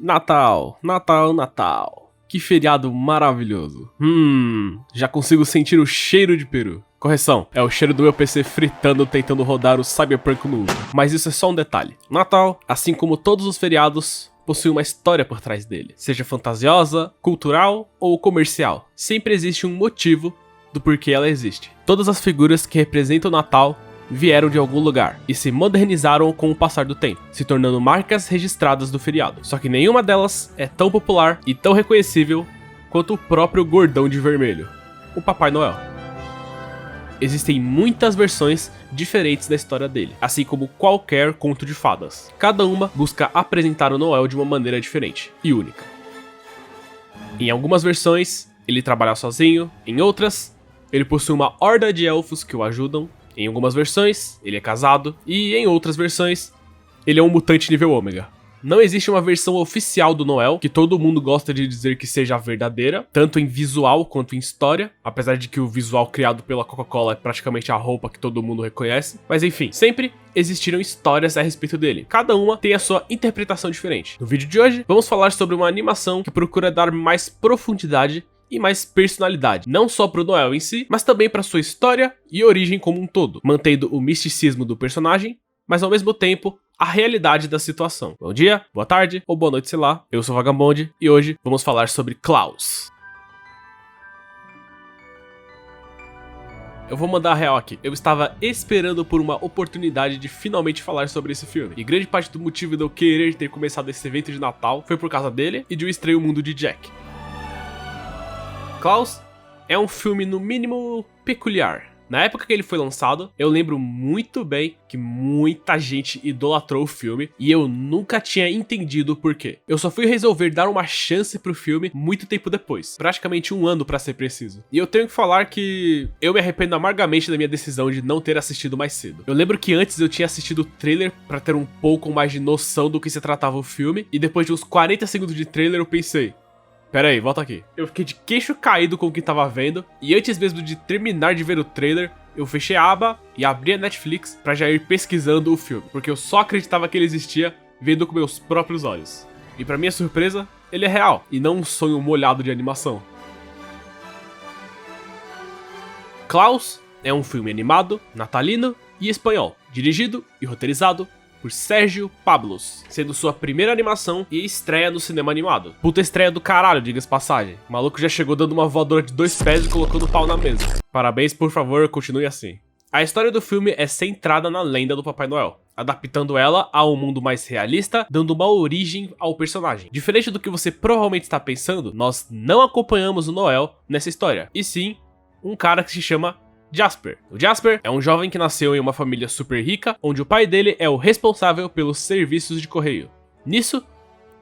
Natal, Natal, Natal. Que feriado maravilhoso. Já consigo sentir o cheiro de peru. Correção, é o cheiro do meu PC fritando tentando rodar o Cyberpunk no Ultra. Mas isso é só um detalhe. Natal, assim como todos os feriados, possui uma história por trás dele. Seja fantasiosa, cultural ou comercial. Sempre existe um motivo do porquê ela existe. Todas as figuras que representam o Natal vieram de algum lugar e se modernizaram com o passar do tempo, se tornando marcas registradas do feriado. Só que nenhuma delas é tão popular e tão reconhecível quanto o próprio gordão de vermelho, o Papai Noel. Existem muitas versões diferentes da história dele, assim como qualquer conto de fadas. Cada uma busca apresentar o Noel de uma maneira diferente e única. Em algumas versões, ele trabalha sozinho, em outras, ele possui uma horda de elfos que o ajudam. Em algumas versões, ele é casado, e em outras versões, ele é um mutante nível ômega. Não existe uma versão oficial do Noel, que todo mundo gosta de dizer que seja a verdadeira, tanto em visual quanto em história, apesar de que o visual criado pela Coca-Cola é praticamente a roupa que todo mundo reconhece. Mas enfim, sempre existiram histórias a respeito dele. Cada uma tem a sua interpretação diferente. No vídeo de hoje, vamos falar sobre uma animação que procura dar mais profundidade e mais personalidade, não só pro Noel em si, mas também para sua história e origem como um todo, mantendo o misticismo do personagem, mas ao mesmo tempo a realidade da situação. Bom dia, boa tarde ou boa noite, sei lá. Eu sou o Vagabond e hoje vamos falar sobre Klaus. Eu vou mandar a real aqui. Eu estava esperando por uma oportunidade de finalmente falar sobre esse filme. E grande parte do motivo de eu querer ter começado esse evento de Natal foi por causa dele e de O Estranho Mundo de Jack. Klaus é um filme no mínimo peculiar. Na época que ele foi lançado, eu lembro muito bem que muita gente idolatrou o filme e eu nunca tinha entendido o porquê. Eu só fui resolver dar uma chance pro filme muito tempo depois, praticamente um ano pra ser preciso. E eu tenho que falar que eu me arrependo amargamente da minha decisão de não ter assistido mais cedo. Eu lembro que antes eu tinha assistido o trailer pra ter um pouco mais de noção do que se tratava o filme, e depois de uns 40 segundos de trailer eu pensei: pera aí, volta aqui. Eu fiquei de queixo caído com o que tava vendo, e antes mesmo de terminar de ver o trailer, eu fechei a aba e abri a Netflix pra já ir pesquisando o filme, porque eu só acreditava que ele existia vendo com meus próprios olhos. E pra minha surpresa, ele é real, e não um sonho molhado de animação. Klaus é um filme animado, natalino e espanhol, dirigido e roteirizado por Sérgio Pablos, sendo sua primeira animação e estreia no cinema animado. Puta estreia do caralho, diga-se passagem. O maluco já chegou dando uma voadora de 2 pés e colocando o pau na mesa. Parabéns, por favor, continue assim. A história do filme é centrada na lenda do Papai Noel, adaptando ela a um mundo mais realista, dando uma origem ao personagem. Diferente do que você provavelmente está pensando, nós não acompanhamos o Noel nessa história, e sim um cara que se chama Jasper. O Jasper é um jovem que nasceu em uma família super rica, onde o pai dele é o responsável pelos serviços de correio. Nisso,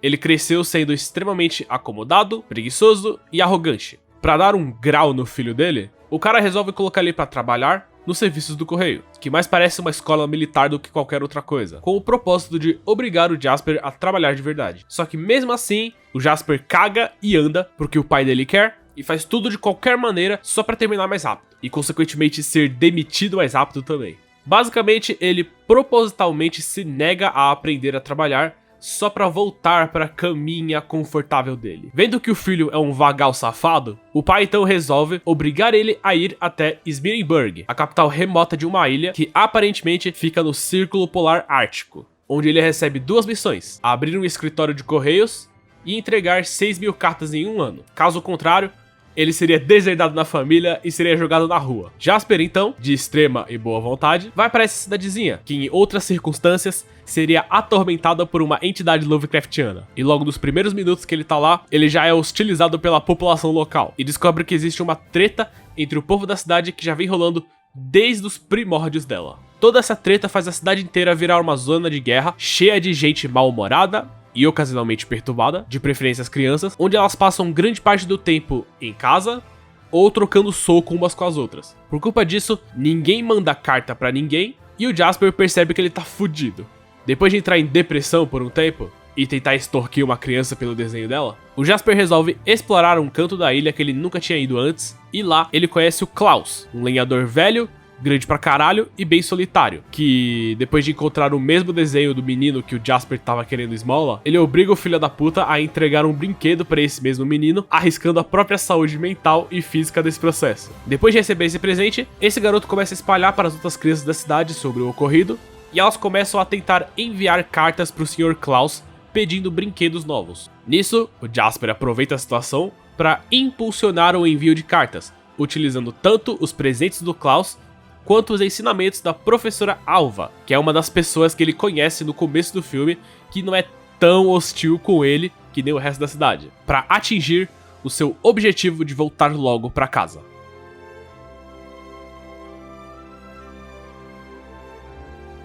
ele cresceu sendo extremamente acomodado, preguiçoso e arrogante. Para dar um grau no filho dele, o cara resolve colocar ele para trabalhar nos serviços do correio, que mais parece uma escola militar do que qualquer outra coisa, com o propósito de obrigar o Jasper a trabalhar de verdade. Só que mesmo assim, o Jasper caga e anda porque o pai dele quer, e faz tudo de qualquer maneira só pra terminar mais rápido, e consequentemente ser demitido mais rápido também. Basicamente, ele propositalmente se nega a aprender a trabalhar só pra voltar pra caminha confortável dele. Vendo que o filho é um vagal safado, o pai então resolve obrigar ele a ir até Smerenburg, a capital remota de uma ilha que aparentemente fica no Círculo Polar Ártico, onde ele recebe 2 missões: abrir um escritório de correios e entregar 6.000 cartas em um ano. Caso contrário, ele seria deserdado na família e seria jogado na rua. Jasper, então, de extrema e boa vontade, vai para essa cidadezinha, que em outras circunstâncias seria atormentada por uma entidade Lovecraftiana. E logo nos primeiros minutos que ele tá lá, ele já é hostilizado pela população local e descobre que existe uma treta entre o povo da cidade que já vem rolando desde os primórdios dela. Toda essa treta faz a cidade inteira virar uma zona de guerra, cheia de gente mal-humorada e ocasionalmente perturbada, de preferência as crianças, onde elas passam grande parte do tempo em casa ou trocando soco umas com as outras. Por culpa disso, ninguém manda carta pra ninguém e o Jasper percebe que ele tá fudido. Depois de entrar em depressão por um tempo e tentar extorquir uma criança pelo desenho dela, o Jasper resolve explorar um canto da ilha que ele nunca tinha ido antes, e lá ele conhece o Klaus, um lenhador velho, grande pra caralho e bem solitário, que depois de encontrar o mesmo desenho do menino que o Jasper tava querendo esmola, ele obriga o filho da puta a entregar um brinquedo pra esse mesmo menino, arriscando a própria saúde mental e física desse processo. Depois de receber esse presente, esse garoto começa a espalhar para as outras crianças da cidade sobre o ocorrido, e elas começam a tentar enviar cartas pro Sr. Klaus pedindo brinquedos novos. Nisso, o Jasper aproveita a situação para impulsionar o envio de cartas, utilizando tanto os presentes do Klaus quanto os ensinamentos da professora Alva, que é uma das pessoas que ele conhece no começo do filme, que não é tão hostil com ele que nem o resto da cidade, para atingir o seu objetivo de voltar logo para casa.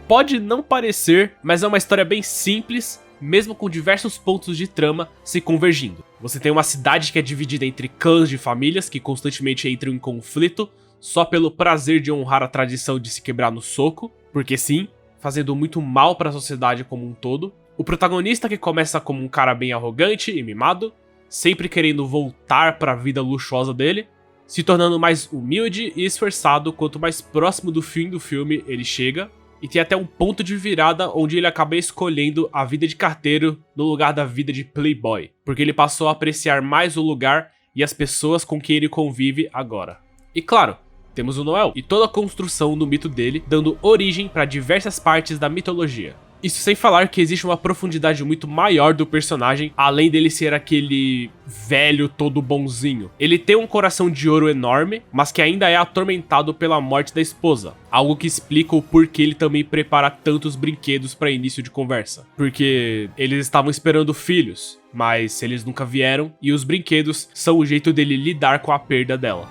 Pode não parecer, mas é uma história bem simples, mesmo com diversos pontos de trama se convergindo. Você tem uma cidade que é dividida entre clãs de famílias que constantemente entram em conflito só pelo prazer de honrar a tradição de se quebrar no soco, porque sim, fazendo muito mal para a sociedade como um todo. O protagonista que começa como um cara bem arrogante e mimado, sempre querendo voltar para a vida luxuosa dele, se tornando mais humilde e esforçado quanto mais próximo do fim do filme ele chega. E tem até um ponto de virada onde ele acaba escolhendo a vida de carteiro no lugar da vida de playboy, porque ele passou a apreciar mais o lugar e as pessoas com quem ele convive agora. E claro, temos o Noel e toda a construção do mito dele, dando origem para diversas partes da mitologia. Isso sem falar que existe uma profundidade muito maior do personagem, além dele ser aquele velho todo bonzinho. Ele tem um coração de ouro enorme, mas que ainda é atormentado pela morte da esposa. Algo que explica o porquê ele também prepara tantos brinquedos para início de conversa. Porque eles estavam esperando filhos, mas eles nunca vieram, e os brinquedos são o jeito dele lidar com a perda dela.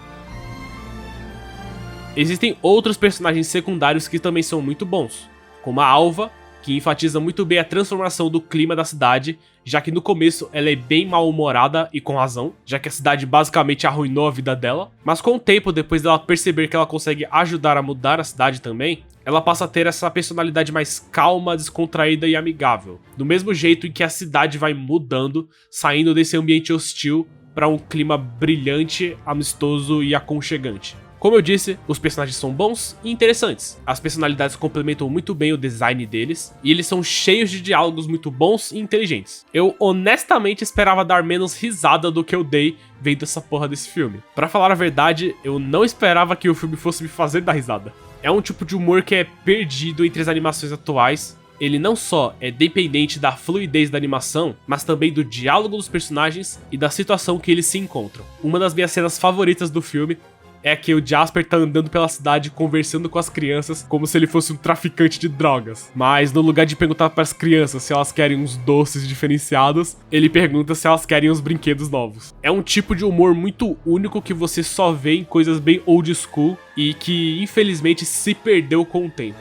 Existem outros personagens secundários que também são muito bons, como a Alva, que enfatiza muito bem a transformação do clima da cidade, já que no começo ela é bem mal-humorada e com razão, já que a cidade basicamente arruinou a vida dela, mas com o tempo, depois dela perceber que ela consegue ajudar a mudar a cidade também, ela passa a ter essa personalidade mais calma, descontraída e amigável, do mesmo jeito em que a cidade vai mudando, saindo desse ambiente hostil para um clima brilhante, amistoso e aconchegante. Como eu disse, os personagens são bons e interessantes. As personalidades complementam muito bem o design deles, e eles são cheios de diálogos muito bons e inteligentes. Eu honestamente esperava dar menos risada do que eu dei vendo essa porra desse filme. Pra falar a verdade, eu não esperava que o filme fosse me fazer dar risada. É um tipo de humor que é perdido entre as animações atuais. Ele não só é dependente da fluidez da animação, mas também do diálogo dos personagens e da situação que eles se encontram. Uma das minhas cenas favoritas do filme é que o Jasper tá andando pela cidade conversando com as crianças como se ele fosse um traficante de drogas. Mas no lugar de perguntar para as crianças se elas querem uns doces diferenciados, ele pergunta se elas querem os brinquedos novos. É um tipo de humor muito único que você só vê em coisas bem old school e que infelizmente se perdeu com o tempo.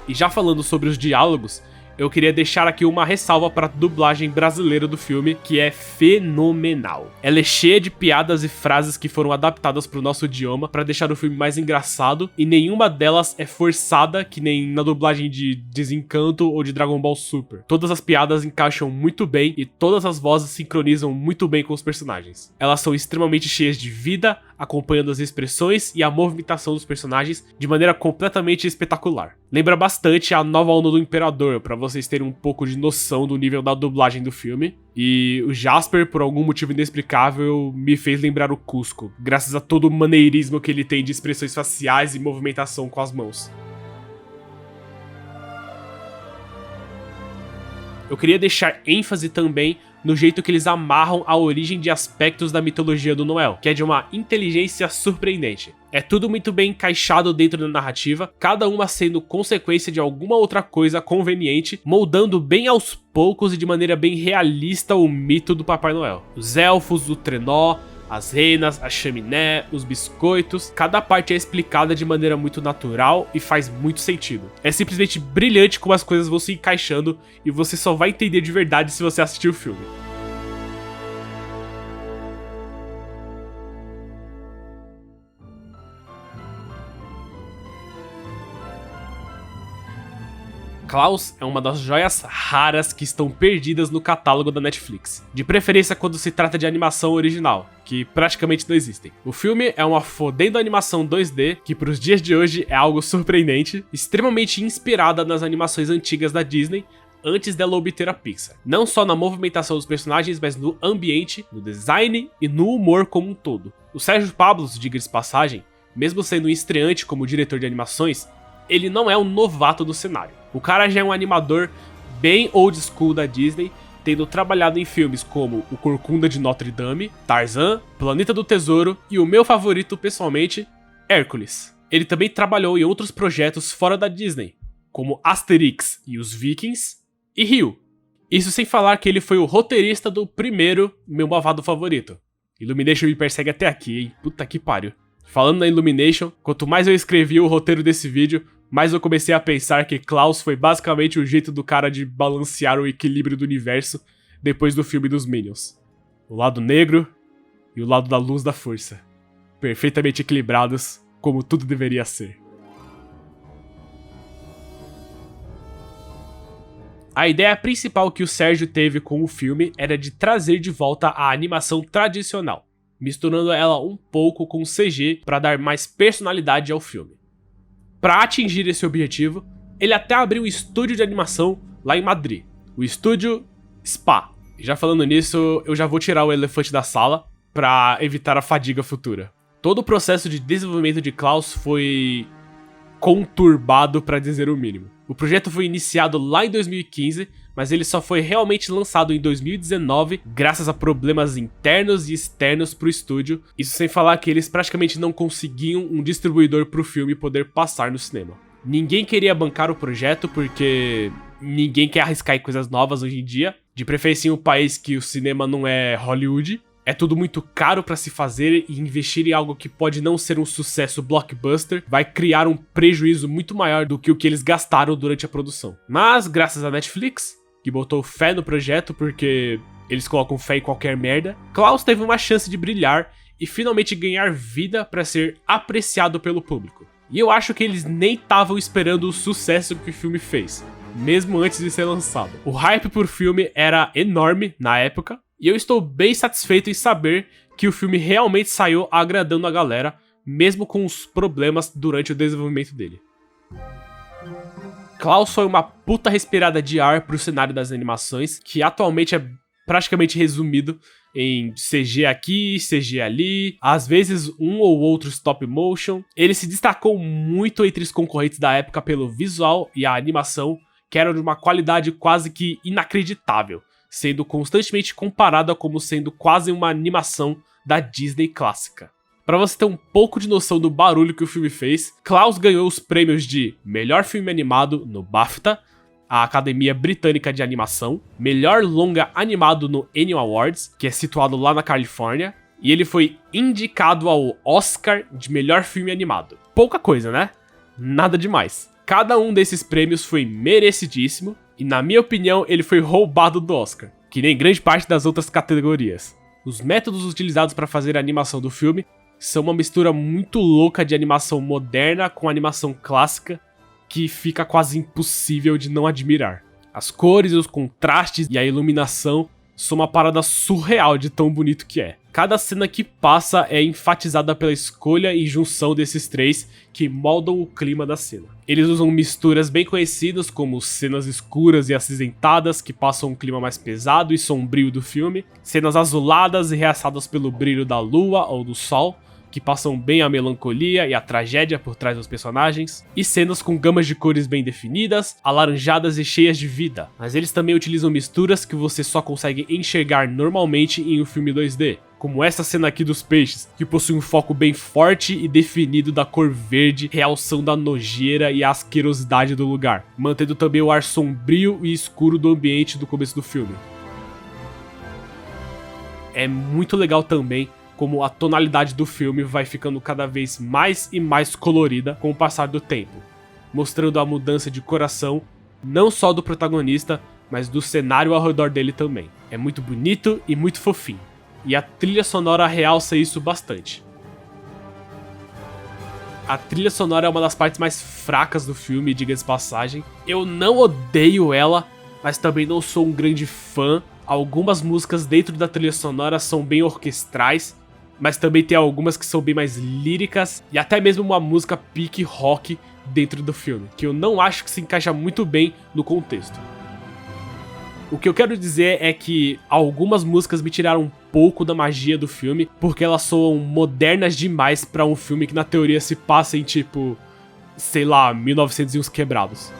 E já falando sobre os diálogos, eu queria deixar aqui uma ressalva para a dublagem brasileira do filme, que é fenomenal. Ela é cheia de piadas e frases que foram adaptadas para o nosso idioma para deixar o filme mais engraçado, e nenhuma delas é forçada, que nem na dublagem de Desencanto ou de Dragon Ball Super. Todas as piadas encaixam muito bem e todas as vozes sincronizam muito bem com os personagens. Elas são extremamente cheias de vida, acompanhando as expressões e a movimentação dos personagens de maneira completamente espetacular. Lembra bastante a Nova Onda do Imperador, pra vocês terem um pouco de noção do nível da dublagem do filme. E o Jasper, por algum motivo inexplicável, me fez lembrar o Cusco, graças a todo o maneirismo que ele tem de expressões faciais e movimentação com as mãos. Eu queria deixar ênfase também no jeito que eles amarram a origem de aspectos da mitologia do Noel, que é de uma inteligência surpreendente. É tudo muito bem encaixado dentro da narrativa, cada uma sendo consequência de alguma outra coisa conveniente, moldando bem aos poucos e de maneira bem realista o mito do Papai Noel. Os elfos, o trenó, as renas, a chaminé, os biscoitos, cada parte é explicada de maneira muito natural e faz muito sentido. É simplesmente brilhante como as coisas vão se encaixando e você só vai entender de verdade se você assistir o filme. Klaus é uma das joias raras que estão perdidas no catálogo da Netflix, de preferência quando se trata de animação original, que praticamente não existem. O filme é uma fodendo animação 2D que pros dias de hoje é algo surpreendente, extremamente inspirada nas animações antigas da Disney, antes dela obter a Pixar. Não só na movimentação dos personagens, mas no ambiente, no design e no humor como um todo. O Sérgio Pablos, diga-se de passagem, mesmo sendo um estreante como diretor de animações, ele não é um novato do cenário. O cara já é um animador bem old school da Disney, tendo trabalhado em filmes como O Corcunda de Notre Dame, Tarzan, Planeta do Tesouro e o meu favorito pessoalmente, Hércules. Ele também trabalhou em outros projetos fora da Disney, como Asterix e os Vikings e Rio. Isso sem falar que ele foi o roteirista do primeiro meu malvado favorito. Illumination me persegue até aqui, hein? Puta que pariu. Falando na Illumination, quanto mais eu escrevi o roteiro desse vídeo, mais eu comecei a pensar que Klaus foi basicamente o jeito do cara de balancear o equilíbrio do universo depois do filme dos Minions. O lado negro e o lado da luz da força. Perfeitamente equilibrados, como tudo deveria ser. A ideia principal que o Sérgio teve com o filme era de trazer de volta a animação tradicional, misturando ela um pouco com CG para dar mais personalidade ao filme. Para atingir esse objetivo, ele até abriu um estúdio de animação lá em Madrid, o estúdio SPA. E já falando nisso, eu já vou tirar o elefante da sala para evitar a fadiga futura. Todo o processo de desenvolvimento de Klaus foi conturbado, para dizer o mínimo. O projeto foi iniciado lá em 2015, mas ele só foi realmente lançado em 2019 graças a problemas internos e externos pro estúdio, isso sem falar que eles praticamente não conseguiam um distribuidor pro filme poder passar no cinema. Ninguém queria bancar o projeto porque ninguém quer arriscar em coisas novas hoje em dia, de preferência em um país que o cinema não é Hollywood. É tudo muito caro pra se fazer e investir em algo que pode não ser um sucesso blockbuster vai criar um prejuízo muito maior do que o que eles gastaram durante a produção. Mas, graças à Netflix, que botou fé no projeto porque eles colocam fé em qualquer merda, Klaus teve uma chance de brilhar e finalmente ganhar vida pra ser apreciado pelo público. E eu acho que eles nem estavam esperando o sucesso que o filme fez, mesmo antes de ser lançado. O hype por filme era enorme na época, e eu estou bem satisfeito em saber que o filme realmente saiu agradando a galera, mesmo com os problemas durante o desenvolvimento dele. Klaus foi uma puta respirada de ar pro cenário das animações, que atualmente é praticamente resumido em CG aqui, CG ali, às vezes um ou outro stop motion. Ele se destacou muito entre os concorrentes da época pelo visual e a animação, que eram de uma qualidade quase que inacreditável, sendo constantemente comparada como sendo quase uma animação da Disney clássica. Pra você ter um pouco de noção do barulho que o filme fez, Klaus ganhou os prêmios de Melhor Filme Animado no BAFTA, a Academia Britânica de Animação, Melhor Longa Animado no Annie Awards, que é situado lá na Califórnia, e ele foi indicado ao Oscar de Melhor Filme Animado. Pouca coisa, né? Nada demais. Cada um desses prêmios foi merecidíssimo, e na minha opinião ele foi roubado do Oscar, que nem grande parte das outras categorias. Os métodos utilizados para fazer a animação do filme são uma mistura muito louca de animação moderna com animação clássica, que fica quase impossível de não admirar. As cores, os contrastes e a iluminação são uma parada surreal de tão bonito que é. Cada cena que passa é enfatizada pela escolha e junção desses três que moldam o clima da cena. Eles usam misturas bem conhecidas como cenas escuras e acinzentadas que passam um clima mais pesado e sombrio do filme, cenas azuladas e realçadas pelo brilho da lua ou do sol, que passam bem a melancolia e a tragédia por trás dos personagens, e cenas com gamas de cores bem definidas, alaranjadas e cheias de vida. Mas eles também utilizam misturas que você só consegue enxergar normalmente em um filme 2D, como essa cena aqui dos peixes, que possui um foco bem forte e definido da cor verde, realçando a nojeira e a asquerosidade do lugar, mantendo também o ar sombrio e escuro do ambiente do começo do filme. É muito legal também como a tonalidade do filme vai ficando cada vez mais e mais colorida com o passar do tempo, mostrando a mudança de coração, não só do protagonista, mas do cenário ao redor dele também. É muito bonito e muito fofinho, e a trilha sonora realça isso bastante. A trilha sonora é uma das partes mais fracas do filme, diga-se de passagem. Eu não odeio ela, mas também não sou um grande fã. Algumas músicas dentro da trilha sonora são bem orquestrais, mas também tem algumas que são bem mais líricas, e até mesmo uma música pique rock dentro do filme, que eu não acho que se encaixa muito bem no contexto. O que eu quero dizer é que algumas músicas me tiraram um pouco da magia do filme, porque elas soam modernas demais pra um filme que na teoria se passa em tipo, sei lá, 1900 e uns quebrados.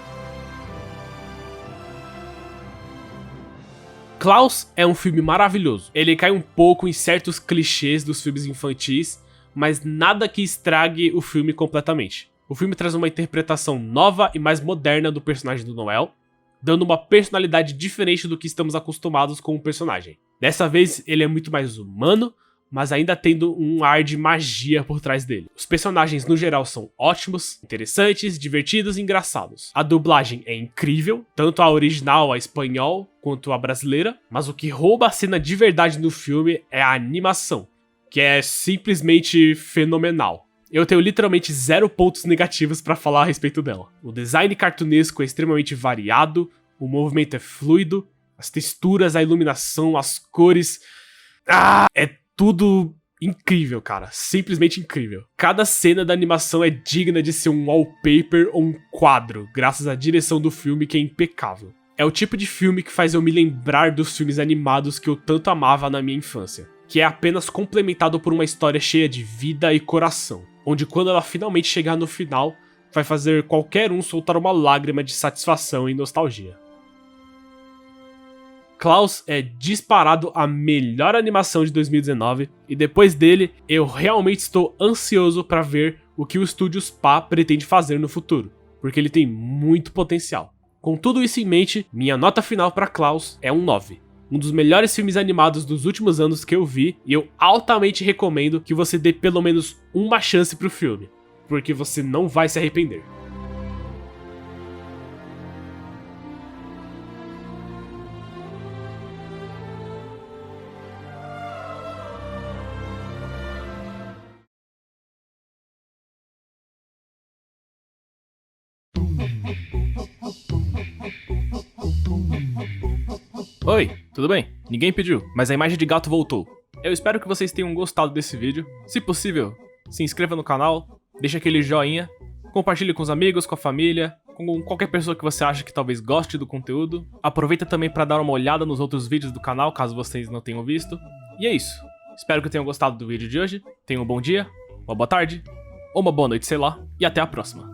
Klaus é um filme maravilhoso. Ele cai um pouco em certos clichês dos filmes infantis, mas nada que estrague o filme completamente. O filme traz uma interpretação nova e mais moderna do personagem do Noel, dando uma personalidade diferente do que estamos acostumados com o personagem. Dessa vez, ele é muito mais humano, mas ainda tendo um ar de magia por trás dele. Os personagens no geral são ótimos, interessantes, divertidos e engraçados. A dublagem é incrível, tanto a original, a espanhol, quanto a brasileira, mas o que rouba a cena de verdade no filme é a animação, que é simplesmente fenomenal. Eu tenho literalmente 0 pontos negativos pra falar a respeito dela. O design cartunesco é extremamente variado, o movimento é fluido, as texturas, a iluminação, as cores... é tudo incrível, cara. Simplesmente incrível. Cada cena da animação é digna de ser um wallpaper ou um quadro, graças à direção do filme que é impecável. É o tipo de filme que faz eu me lembrar dos filmes animados que eu tanto amava na minha infância, que é apenas complementado por uma história cheia de vida e coração, onde quando ela finalmente chegar no final, vai fazer qualquer um soltar uma lágrima de satisfação e nostalgia. Klaus é disparado a melhor animação de 2019 e depois dele eu realmente estou ansioso para ver o que o Estúdio Spa pretende fazer no futuro, porque ele tem muito potencial. Com tudo isso em mente, minha nota final para Klaus é um 9. Um dos melhores filmes animados dos últimos anos que eu vi, e eu altamente recomendo que você dê pelo menos uma chance pro filme, porque você não vai se arrepender. Oi, tudo bem? Ninguém pediu, mas a imagem de gato voltou. Eu espero que vocês tenham gostado desse vídeo. Se possível, se inscreva no canal, deixe aquele joinha, compartilhe com os amigos, com a família, com qualquer pessoa que você acha que talvez goste do conteúdo. Aproveita também para dar uma olhada nos outros vídeos do canal, caso vocês não tenham visto. E é isso. Espero que tenham gostado do vídeo de hoje. Tenham um bom dia, uma boa tarde, ou uma boa noite, sei lá. E até a próxima.